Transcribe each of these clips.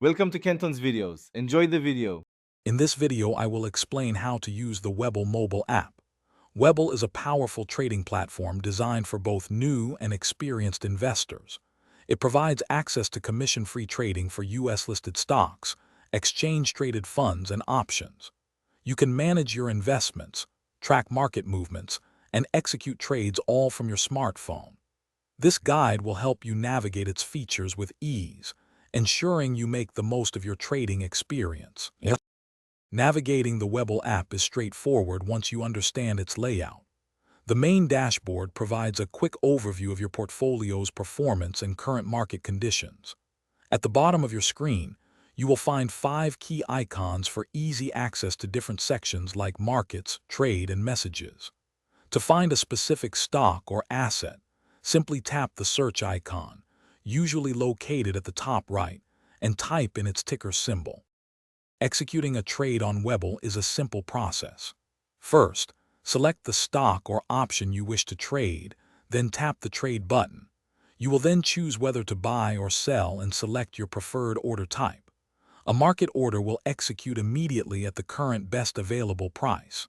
Welcome to Kenton's videos. Enjoy the video. In this video, I will explain how to use the Webull mobile app. Webull is a powerful trading platform designed for both new and experienced investors. It provides access to commission-free trading for U.S.-listed stocks, exchange-traded funds, and options. You can manage your investments, track market movements, and execute trades all from your smartphone. This guide will help you navigate its features with ease, ensuring you make the most of your trading experience. Navigating the Webull app is straightforward once you understand its layout. The main dashboard provides a quick overview of your portfolio's performance and current market conditions. At the bottom of your screen, you will find 5 key icons for easy access to different sections like markets, trade, and messages. To find a specific stock or asset, simply tap the search icon, usually located at the top right, and type in its ticker symbol. Executing a trade on Webull is a simple process. First, select the stock or option you wish to trade, then tap the Trade button. You will then choose whether to buy or sell and select your preferred order type. A market order will execute immediately at the current best available price.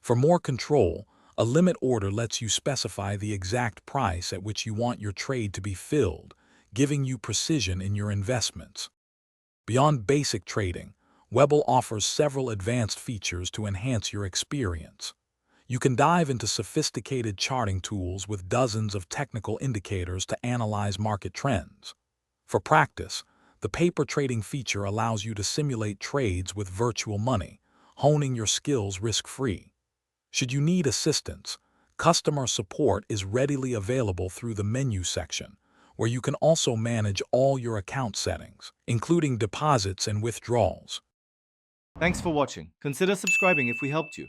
For more control, a limit order lets you specify the exact price at which you want your trade to be filled, giving you precision in your investments. Beyond basic trading, Webull offers several advanced features to enhance your experience. You can dive into sophisticated charting tools with dozens of technical indicators to analyze market trends. For practice, the paper trading feature allows you to simulate trades with virtual money, honing your skills risk-free. Should you need assistance, customer support is readily available through the menu section, where you can also manage all your account settings, including deposits and withdrawals. Thanks for watching. Consider subscribing if we helped you.